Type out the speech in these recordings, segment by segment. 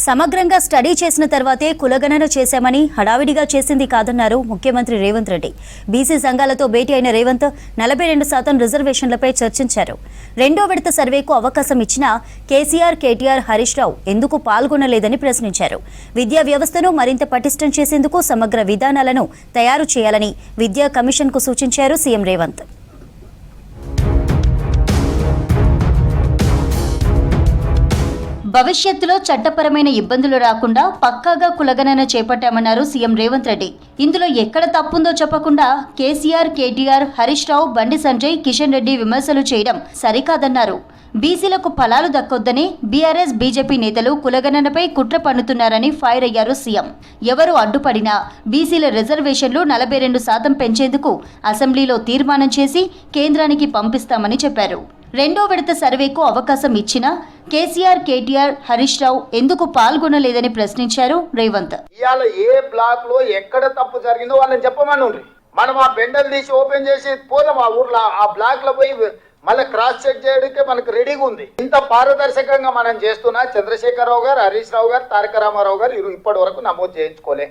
సమగ్రంగా స్టడీ చేసిన తర్వాతే కులగణన చేశామని హడావిడిగా చేసింది కాదన్నారు ముఖ్యమంత్రి రేవంత్ రెడ్డి. బీసీ సంఘాలతో భేటీ అయిన రేవంత్ 42% రిజర్వేషన్లపై చర్చించారు. రెండో విడత సర్వేకు అవకాశం ఇచ్చినా కేసీఆర్, కేటీఆర్, హరీష్ రావు ఎందుకు పాల్గొనలేదని ప్రశ్నించారు. విద్యా వ్యవస్థను మరింత పటిష్టం చేసేందుకు సమగ్ర విధానాలను తయారు చేయాలని విద్యా కమిషన్కు సూచించారు సీఎం రేవంత్. భవిష్యత్తులో చట్టపరమైన ఇబ్బందులు రాకుండా పక్కాగా కులగణన చేపట్టామన్నారు సీఎం రేవంత్ రెడ్డి. ఇందులో ఎక్కడ తప్పుందో చెప్పకుండా కేసీఆర్, కేటీఆర్, హరీష్ రావు, బండి సంజయ్, కిషన్ రెడ్డి విమర్శలు చేయడం సరికాదన్నారు. బీసీలకు ఫలాలు దక్కొద్దని బీఆర్ఎస్, బీజేపీ నేతలు కులగణనపై కుట్ర పన్నుతున్నారని ఫైర్ అయ్యారు సీఎం. ఎవరు అడ్డుపడినా బీసీల రిజర్వేషన్లు 42% పెంచేందుకు అసెంబ్లీలో తీర్మానం చేసి కేంద్రానికి పంపిస్తామని చెప్పారు. రెండో విడత సర్వేకు అవకాశం ఇచ్చినా కేసీఆర్, కేటీఆర్, హరీష్ రావు ఎందుకు పాల్గొనలేదని ప్రశ్నించారు రేవంత్. ఇవాళ ఏ బ్లాక్ లో ఎక్కడ తప్పు జరిగిందో వాళ్ళని చెప్పమని మనం ఆ బెండలు తీసి ఓపెన్ చేసి పోదాం ఆ ఊర్లో, ఆ బ్లాక్ లో పోయి మళ్ళీ క్రాస్ చెక్ చేయడానికి మనకు రెడీగా ఉంది. ఇంత పారదర్శకంగా మనం చేస్తున్నా చంద్రశేఖరరావు గారు, హరీష్ రావు గారు, తారక రామారావు గారు ఇప్పటి వరకు నమోదు చేయించుకోలే.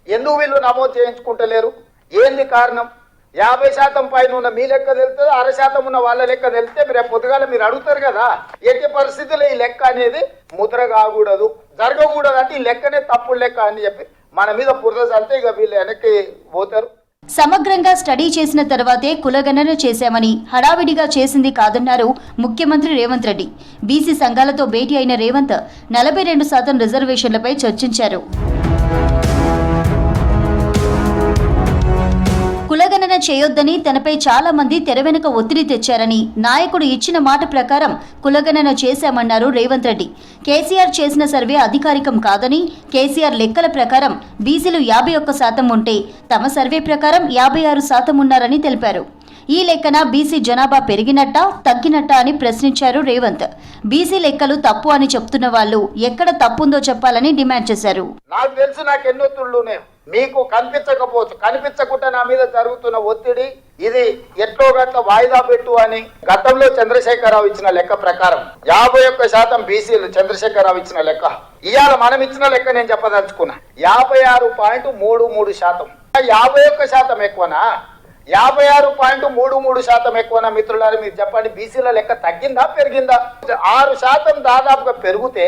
ఎందుకు వీళ్ళు నమోదు చేయించుకుంటలేరు? ఏంది కారణం? 50% పైన ఉన్న మీ లెక్క తెలుస్తుంది, 60% ఉన్న వాళ్ళ లెక్క తెలిస్తే మీరు పొద్దుగాల మీరు అడుగుతారు కదా. ఎట్టి పరిస్థితుల్లో ఈ లెక్క అనేది ముద్ర కాకూడదు, జరగకూడదు అంటే ఈ లెక్కనే తప్పుడు లెక్క అని చెప్పి మన మీద బురద అంతే, ఇక వీళ్ళు వెనక్కి పోతారు. సమగ్రంగా స్టడీ చేసిన తర్వాతే కులగణన చేశామని హడావిడిగా చేసింది కాదన్నారు ముఖ్యమంత్రి రేవంత్ రెడ్డి. బీసీ సంఘాలతో భేటీ అయిన రేవంత్ 42% రిజర్వేషన్లపై చర్చించారు. కులగణన చేయొద్దని తనపై చాలా మంది తెరవెనుక ఒత్తిడి తెచ్చారని, నాయకుడు ఇచ్చిన మాట ప్రకారం కులగణన చేశామన్నారు రేవంత్ రెడ్డి. కేసీఆర్ చేసిన సర్వే అధికారికం కాదని, కేసీఆర్ లెక్కల ప్రకారం బీసీలు 51% ఉంటే తమ సర్వే ప్రకారం 56% ఉన్నారని తెలిపారు. ఈ లెక్కన బీసీ జనాభా పెరిగినట్టా తగ్గినట్టా అని ప్రశ్నించారు రేవంత్. బీసీ లెక్కలు తప్పు అని చెప్తున్న వాళ్ళు ఎక్కడ తప్పుందో చెప్పాలని డిమాండ్ చేశారు. నాకు తెలుసు, నాకు ఎన్నో తుళ్ళునే మీకు కనిపించకపోవచ్చు, కనిపించకుండా నా మీద జరుగుతున్న ఒత్తిడి ఇది ఎట్లో గట్ల వాయిదా పెట్టు అని. గతంలో చంద్రశేఖరరావు ఇచ్చిన లెక్క ప్రకారం 51% బీసీలు చంద్రశేఖరరావు ఇచ్చిన లెక్క. ఇవాళ మనం ఇచ్చిన లెక్క నేను చెప్పదలుచుకున్నా 56.33%. 51% ఎక్కువనా? 56.33% ఎక్కువనా? మిత్రులారా మీరు చెప్పండి, బీసీల లెక్క తగ్గిందా పెరిగిందా? 6% దాదాపుగా పెరిగితే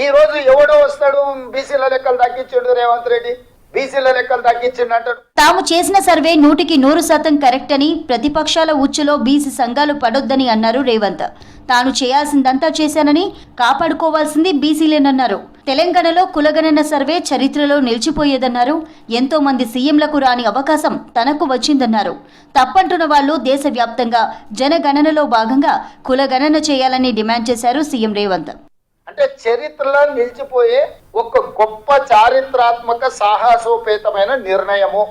ఈ రోజు ఎవడో వస్తాడు బీసీల లెక్కలు తగ్గించాడు రేవంత్ రెడ్డి, బీసీల లెక్కలు తగ్గించిందంటాడు. తాము చేసిన సర్వే 100% కరెక్ట్ అని ప్రతిపక్షాల ఉచ్చులో బీసీ సంఘాలు పడొద్దని అన్నారు రేవంత్. తాను చేయాల్సిందంతా చేశానని, కాపాడుకోవాల్సింది బీసీలేనన్నారు. తెలంగాణలో కులగణన సర్వే చరిత్రలో నిలిచిపోయేదన్నారు. ఎంతో మంది సీఎంలకు రాని అవకాశం తనకు వచ్చిందన్నారు. తప్పంటున్న వాళ్ళు దేశవ్యాప్తంగా జనగణనలో భాగంగా కులగణన చేయాలని డిమాండ్ చేశారు సీఎం రేవంత్. అంటే చరిత్రలో నిలిచిపోయే ఒక గొప్ప చారిత్రాత్మక సాహసోపేతమైన నిర్ణయము.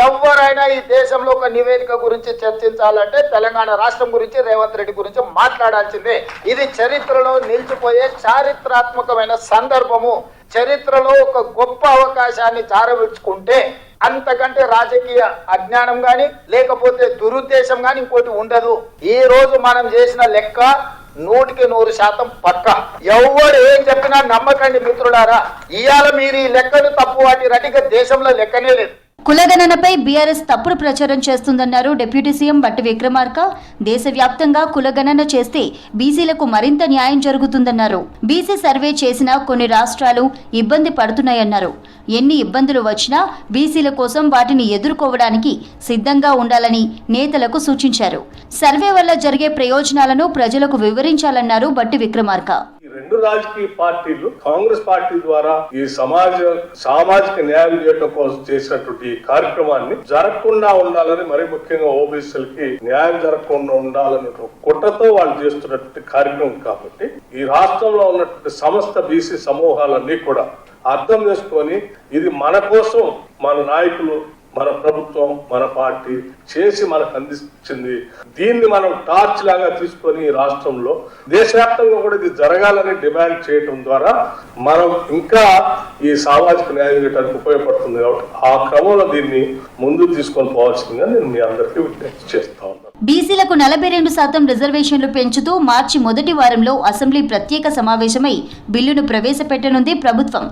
ఎవరైనా ఈ దేశంలో ఒక నివేదిక గురించి చర్చించాలంటే తెలంగాణ రాష్ట్రం గురించి, రేవంత్ రెడ్డి గురించి మాట్లాడాల్సిందే. ఇది చరిత్రలో నిలిచిపోయే చారిత్రాత్మకమైన సందర్భము. చరిత్రలో ఒక గొప్ప అవకాశాన్ని జారవిడ్చుకుంటే అంతకంటే రాజకీయ అజ్ఞానం గాని లేకపోతే దురుద్దేశం గాని ఇంకోటి ఉండదు. ఈ రోజు మనం చేసిన లెక్క 100% పక్క. ఎవరు ఏం చెప్పినా నమ్మకండి మిత్రులారా. ఇవాళ మీరు ఈ లెక్కను తప్పు వాటి రటిక దేశంలో లెక్కనే లేదు. కులగణనపై బీఆర్ఎస్ తప్పుడు ప్రచారం చేస్తుందన్నారు డిప్యూటీ సీఎం బట్టి విక్రమార్క. దేశవ్యాప్తంగా కులగణన చేస్తే బీసీలకు మరింత న్యాయం జరుగుతుందన్నారు. బీసీ సర్వే చేసిన కొన్ని రాష్ట్రాలు ఇబ్బంది పడుతున్నాయన్నారు. ఎన్ని ఇబ్బందులు వచ్చినా బీసీల కోసం వాటిని ఎదుర్కోవడానికి సిద్ధంగా ఉండాలని నేతలకు సూచించారు. సర్వే వల్ల జరిగే ప్రయోజనాలను ప్రజలకు వివరించాలన్నారు బట్టి విక్రమార్క. రెండు రాజకీయ పార్టీలు కాంగ్రెస్ పార్టీ ద్వారా ఈ సామాజిక న్యాయం చేయడం కోసం చేసినటువంటి కార్యక్రమాన్ని జరగకుండా ఉండాలని, మరి ముఖ్యంగా ఓబీసీలకి న్యాయం జరగకుండా ఉండాలని కుట్రతో వాళ్ళు చేస్తున్నటువంటి కార్యక్రమం. కాబట్టి ఈ రాష్ట్రంలో ఉన్నటువంటి సమస్త బీసీ సమూహాలన్నీ కూడా అర్థం చేసుకొని ఇది మన కోసం మన నాయకులు, మన ప్రభుత్వం, మన పార్టీ చేసి మనకు అందించింది. దీన్ని మనం టార్చ్ లాగా తీసుకొని రాష్ట్రంలో దేశవ్యాప్తంగా కూడా ఇది జరగాలని డిమాండ్ చేయడం ద్వారా మనం ఇంకా ఈ సామాజిక న్యాయం చేయడానికి ఉపయోగపడుతుంది. కాబట్టి ఆ క్రమంలో దీన్ని ముందుకు తీసుకొని పోవాల్సిందిగా నేను మీ అందరికీ విజ్ఞప్తి చేస్తా ఉన్నాను. బీసీలకు 42% రిజర్వేషన్లు పెంచుతూ మార్చి మొదటి వారంలో అసెంబ్లీ ప్రత్యేక సమావేశమై బిల్లును ప్రవేశపెట్టనుంది ప్రభుత్వం.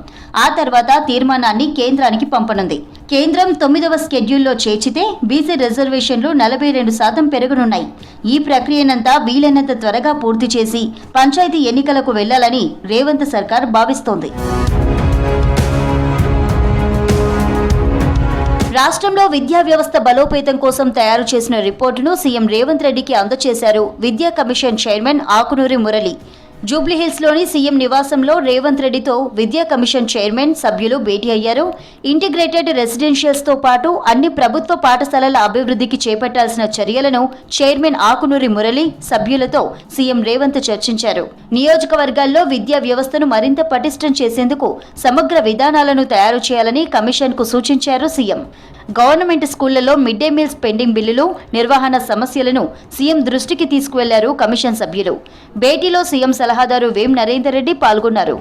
ఆ తర్వాత తీర్మానాన్ని కేంద్రానికి పంపనుంది. కేంద్రం 9వ షెడ్యూల్లో చేర్చితే బీసీ రిజర్వేషన్లు 42% పెరగనున్నాయి. ఈ ప్రక్రియనంతా వీలైనంత త్వరగా పూర్తి చేసి పంచాయతీ ఎన్నికలకు వెళ్లాలని రేవంత్ సర్కార్ భావిస్తోంది. రాష్ట్రంలో విద్యా వ్యవస్థ బలోపేతం కోసం తయారు చేసిన రిపోర్టును సీఎం రేవంత్ రెడ్డికి అందజేశారు విద్యా కమిషన్ చైర్మన్ ఆకునూరి మురళి. జూబ్లీహిల్స్లోని సీఎం నివాసంలో రేవంత్ రెడ్డితో విద్యా కమిషన్ చైర్మన్ సభ్యులు భేటీ అయ్యారు. ఇంటిగ్రేటెడ్ రెసిడెన్షియల్స్తో పాటు అన్ని ప్రభుత్వ పాఠశాలల అభివృద్ధికి చేపట్టాల్సిన చర్యలను చైర్మన్ ఆకునూరి మురళి సభ్యులతో సీఎం రేవంత్ చర్చించారు. నియోజకవర్గాల్లో విద్యా వ్యవస్థను మరింత పటిష్టం చేసేందుకు సమగ్ర విధానాలను తయారు చేయాలని కమిషన్కు సూచించారు సీఎం. గవర్నమెంట్ స్కూళ్లలో మిడ్ డే మీల్స్ పెండింగ్ బిల్లులు, నిర్వహణ సమస్యలను సీఎం దృష్టికి తీసుకువెళ్లారు కమిషన్ సభ్యులు. భేటీలో సీఎం సలహాదారు వేం నరేందర్ రెడ్డి పాల్గొన్నారు.